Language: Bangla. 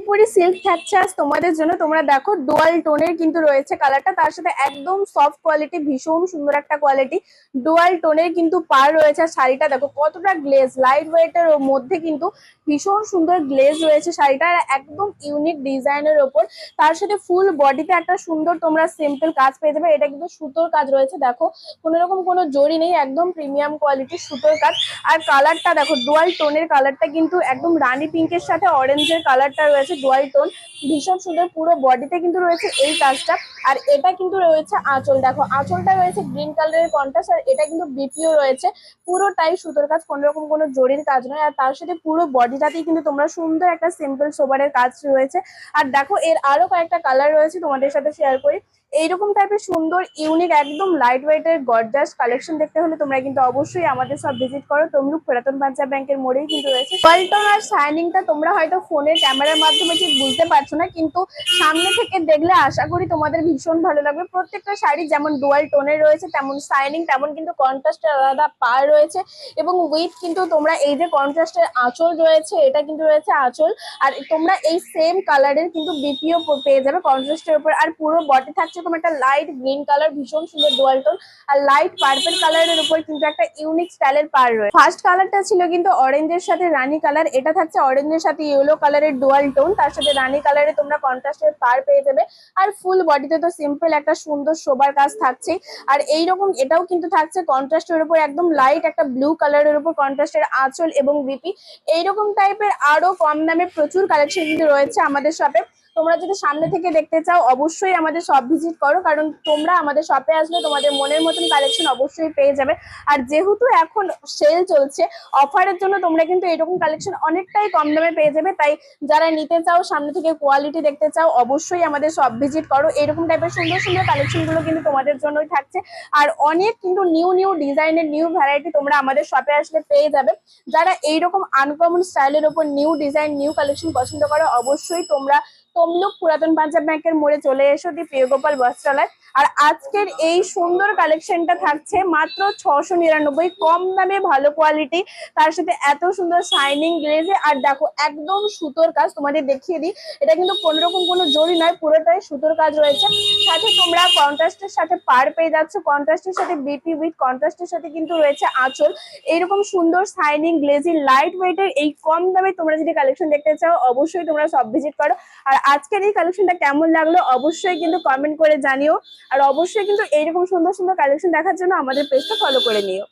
পুরি সিল্ক থাকছে আজ তোমাদের জন্য। তোমরা দেখো ডুয়াল টোনের কিন্তু রয়েছে কালারটা, তার সাথে একদম সফট কোয়ালিটি, ভীষণ সুন্দর একটা কোয়ালিটি। ডুয়াল টোনের কিন্তু পার রয়েছে। আর শাড়িটা দেখো কতটা গ্লেজ, লাইট ওয়েটের মধ্যে কিন্তু ভীষণ সুন্দর গ্লেজ রয়েছে শাড়িটা, আর একদম ইউনিক ডিজাইনের ওপর। তার সাথে ফুল বডিতে একটা সুন্দর তোমরা সিম্পল কাজ পেয়ে যাবে। এটা কিন্তু সুতোর কাজ রয়েছে, দেখো কোনো রকম কোনো জড়ি নেই, একদম প্রিমিয়াম কোয়ালিটির সুতোর কাজ। আর কালারটা দেখো ডুয়াল টোনের কালারটা কিন্তু একদম রানী পিঙ্কের সাথে অরেঞ্জের কালারটা রয়েছে, ডুয়াল টোন ভীষণ সুন্দর। পুরো বডিতে কিন্তু রয়েছে এই কাজটা। আর এটা কিন্তু রয়েছে আঁচল, দেখো আঁচলটা রয়েছে গ্রিন কালারের কন্ট্রাস্ট, আর এটা কিন্তু বিপিও রয়েছে। পুরোটাই সুতোর কাজ, কোনো রকম কোনো জরির কাজ নয়। আর তার সাথে পুরো বডিটাতেই কিন্তু তোমরা সুন্দর একটা সিম্পল সোবারের কাজ রয়েছে। আর দেখো এর আরো কয়েকটা কালার রয়েছে, তোমাদের সাথে শেয়ার করি। এইরকম টাইপের সুন্দর ইউনিক একদম লাইট ওয়েটের গর্জাস কালেকশন দেখতে হলে তোমরা কিন্তু অবশ্যই আমাদের সব ভিজিট করো। তমলুক পুরাতন পাঞ্জাব ব্যাংকের মোড়েই কিন্তু রয়েছে। ওয়ালটন আর শাইনিংটা তোমরা হয়তো ফোনের ক্যামেরার মাধ্যমে ঠিক বুঝতে পারছো না, কিন্তু সামনে থেকে দেখলে আশা করি তোমাদের ভীষণ ভালো লাগবে। প্রত্যেকটা শাড়ি যেমন ডুয়াল টোনের রয়েছে, তেমন শাইনিং, তেমন কিন্তু কন্ট্রাস্টের আলাদা পার রয়েছে। এবং উইথ কিন্তু তোমরা এই যে কন্ট্রাস্টের আঁচল রয়েছে, এটা কিন্তু রয়েছে আঁচল। আর তোমরা এই সেম কালারের কিন্তু বিপিও পেয়ে যাবে কন্ট্রাস্টের উপর। আর পুরো বডি থাকছে তোমার একটা লাইট গ্রিন কালার, ভীষণ সুন্দর ডুয়াল টোন। আর লাইট পার্পল কালারের উপর কিন্তু একটা ইউনিক স্টাইলের পার রয়েছে। ফার্স্ট কালারটা ছিল কিন্তু অরেঞ্জের সাথে রানী কালার, এটা থাকছে অরেঞ্জের সাথে ইয়েলো কালারের ডুয়াল টোন, তার সাথে রানী কালারে তোমরা কন্ট্রাস্টের পার পেয়ে যাবে। আর ফুল বডিতে তো সিম্পল একটা সুন্দর শোবার কাজ থাকছে। আর এইরকম এটাও কিন্তু থাকছে কন্ট্রাস্টের উপর একদম লাইট একটা ব্লু কালারের উপর কন্ট্রাস্টের আঁচল এবং বিপি। এইরকম টাইপের আরো কম দামে প্রচুর কালেকশন কিন্তু রয়েছে আমাদের শপে। তোমরা যদি সামনে থেকে দেখতে চাও অবশ্যই আমাদের শপ ভিজিট করো, কারণ তোমরা আমাদের শপে আসলে তোমাদের মনের মতন কালেকশন অবশ্যই পেয়ে যাবে। আর যেহেতু এখন সেল চলছে, অফারের জন্য তোমরা কিন্তু এরকম কালেকশন অনেকটাই কম দামে পেয়ে যাবে। তাই যারা নিতে চাও, সামনে থেকে কোয়ালিটি দেখতে চাও, অবশ্যই আমাদের শপ ভিজিট করো। এরকম টাইপের সুন্দর সুন্দর কালেকশন গুলো কিন্তু তোমাদের জন্যই থাকছে। আর অনেক কিন্তু নিউ নিউ ডিজাইনের নিউ ভ্যারাইটি তোমরা আমাদের শপে আসলে পেয়ে যাবে। যারা এইরকম আনকমন স্টাইলের উপর নিউ ডিজাইন নিউ কালেকশন পছন্দ করো, অবশ্যই তোমরা তমলুক পুরাতন পাঞ্জাব ব্যাংকের মোড়ে চলে এসো, দি প্রিয়গোপাল বস্ত্রালয়। আর আজকের এই সুন্দর কালেকশনটা থাকছে মাত্র 699, কম দামে ভালো কোয়ালিটি, তার সাথে এত সুন্দর শাইনিং গ্লেজে। আর দেখো একদম সুতোর কাজ, তোমাদের দেখিয়ে দিই, এটা কিন্তু কোনো রকম কোনো জড়ি নয়, পুরোটাই সুতোর কাজ রয়েছে। সাথে তোমরা কন্ট্রাস্টের সাথে পার পেয়ে যাচ্ছ, কন্ট্রাস্টের সাথে বিপি, উইথ কন্ট্রাস্টের সাথে কিন্তু রয়েছে আঁচল। এইরকম সুন্দর শাইনিং গ্লেজি লাইট ওয়েটের এই কম দামে তোমরা যদি কালেকশন দেখতে চাও, অবশ্যই তোমরা সব ভিজিট করো। আর আজকের এই কালেকশনটা কেমন লাগলো অবশ্যই কিন্তু কমেন্ট করে জানিও। আর অবশ্যই কিন্তু এইরকম সুন্দর সুন্দর কালেকশন দেখার জন্য আমাদের পেজটা ফলো করে নিও।